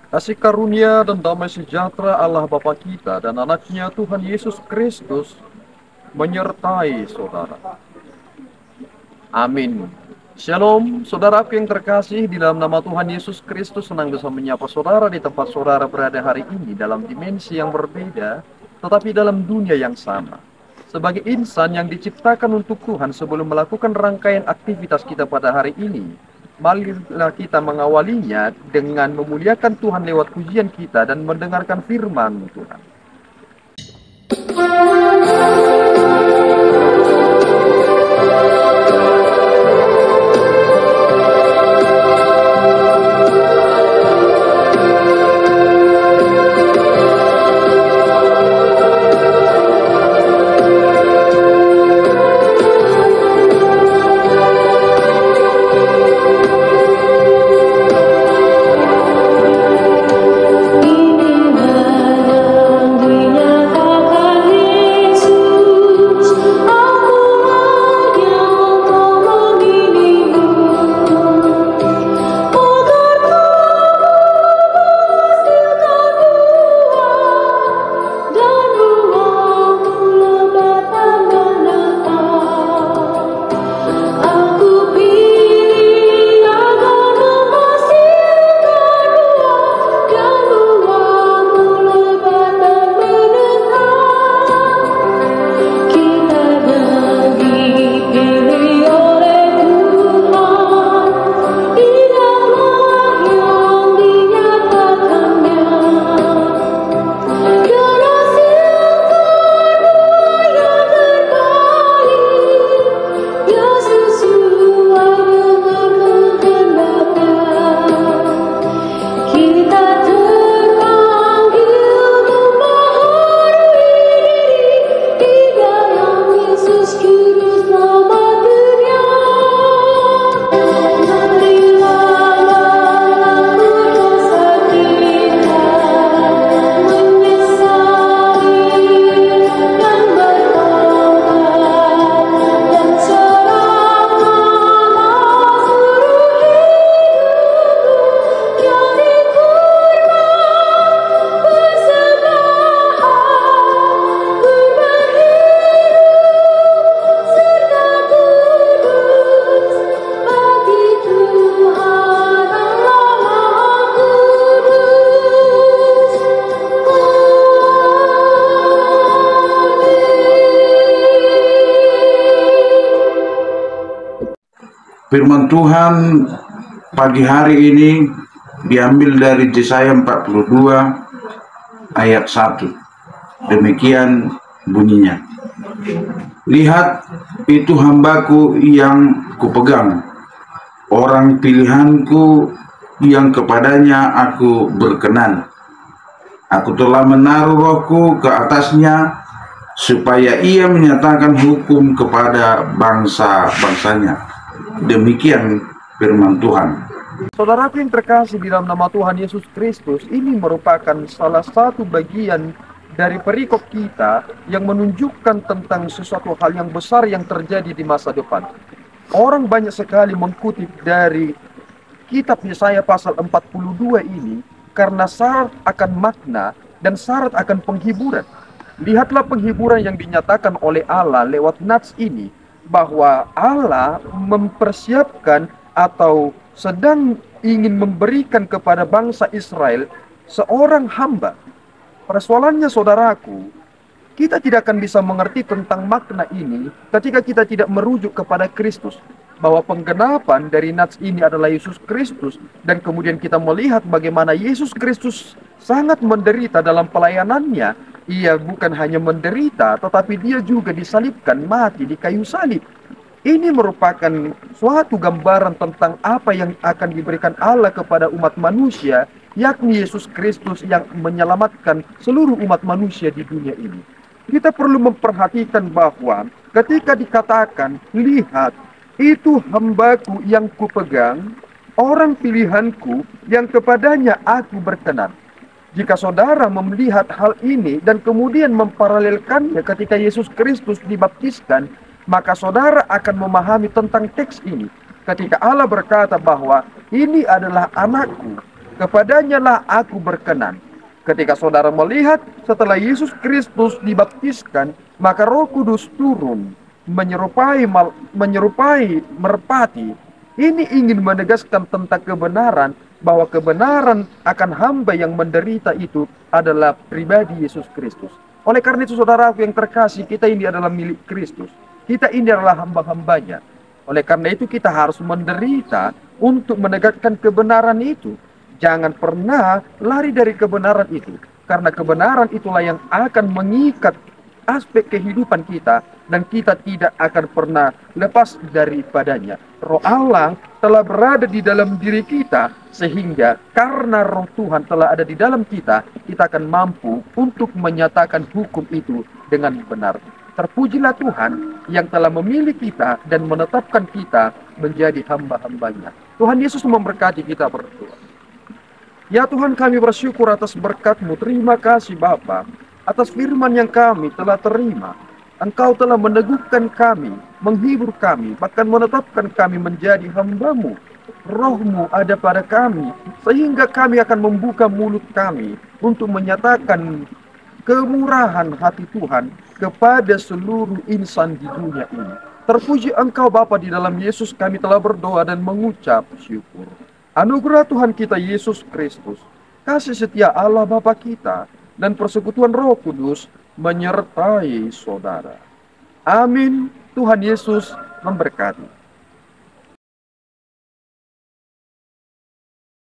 Kasih karunia dan damai sejahtera Allah Bapa kita dan anaknya Tuhan Yesus Kristus menyertai saudara. Amin. Shalom, saudaraku yang terkasih, di dalam nama Tuhan Yesus Kristus senang bisa menyapa saudara di tempat saudara berada hari ini dalam dimensi yang berbeda, tetapi dalam dunia yang sama. Sebagai insan yang diciptakan untuk Tuhan sebelum melakukan rangkaian aktivitas kita pada hari ini, marilah kita mengawalinya dengan memuliakan Tuhan lewat pujian kita dan mendengarkan firman Tuhan. Firman Tuhan pagi hari ini diambil dari Yesaya 42 ayat 1. Demikian bunyinya. Lihat, itu hambaku yang kupegang, orang pilihanku yang kepadanya aku berkenan. Aku telah menaruh rohku ke atasnya, supaya ia menyatakan hukum kepada bangsa-bangsanya. Demikian firman Tuhan. Saudaraku yang terkasih di dalam nama Tuhan Yesus Kristus, ini merupakan salah satu bagian dari perikop kita yang menunjukkan tentang sesuatu hal yang besar yang terjadi di masa depan. Orang banyak sekali mengutip dari kitab Yesaya pasal 42 ini karena syarat akan makna dan syarat akan penghiburan. Lihatlah penghiburan yang dinyatakan oleh Allah lewat nats ini, bahwa Allah mempersiapkan atau sedang ingin memberikan kepada bangsa Israel seorang hamba. Persoalannya saudaraku, kita tidak akan bisa mengerti tentang makna ini ketika kita tidak merujuk kepada Kristus. Bahwa penggenapan dari nats ini adalah Yesus Kristus. Dan kemudian kita melihat bagaimana Yesus Kristus sangat menderita dalam pelayanannya. Ia bukan hanya menderita, tetapi dia juga disalibkan, mati di kayu salib. Ini merupakan suatu gambaran tentang apa yang akan diberikan Allah kepada umat manusia, yakni Yesus Kristus yang menyelamatkan seluruh umat manusia di dunia ini. Kita perlu memperhatikan bahwa ketika dikatakan, lihat, itu hambaku yang kupegang, orang pilihanku yang kepadanya aku berkenan. Jika saudara melihat hal ini dan kemudian memparalelkannya ketika Yesus Kristus dibaptiskan, maka saudara akan memahami tentang teks ini. Ketika Allah berkata bahwa ini adalah anakku Kepadanya lah aku berkenan. Ketika saudara melihat setelah Yesus Kristus dibaptiskan, maka Roh Kudus turun menyerupai merpati. Ini ingin menegaskan tentang kebenaran bahwa kebenaran akan hamba yang menderita itu adalah pribadi Yesus Kristus. Oleh karena itu saudaraku yang terkasih, kita ini adalah milik Kristus. Kita ini adalah hamba-hambanya. Oleh karena itu kita harus menderita untuk menegakkan kebenaran itu. Jangan pernah lari dari kebenaran itu. Karena kebenaran itulah yang akan mengikat aspek kehidupan kita. Dan kita tidak akan pernah lepas daripadanya. Roh Allah telah berada di dalam diri kita. Sehingga karena roh Tuhan telah ada di dalam kita, kita akan mampu untuk menyatakan hukum itu dengan benar. Terpujilah Tuhan yang telah memilih kita dan menetapkan kita menjadi hamba-hambanya. Tuhan Yesus memberkati kita berdua. Ya Tuhan, kami bersyukur atas berkat-Mu. Terima kasih Bapa atas firman yang kami telah terima. Engkau telah meneguhkan kami, menghibur kami, bahkan menetapkan kami menjadi hamba-Mu. Roh-Mu ada pada kami, sehingga kami akan membuka mulut kami untuk menyatakan kemurahan hati Tuhan kepada seluruh insan di dunia ini. Terpuji Engkau Bapa, di dalam Yesus kami telah berdoa dan mengucap syukur. Anugerah Tuhan kita Yesus Kristus, kasih setia Allah Bapa kita, dan persekutuan Roh Kudus menyertai saudara. Amin. Tuhan Yesus memberkati.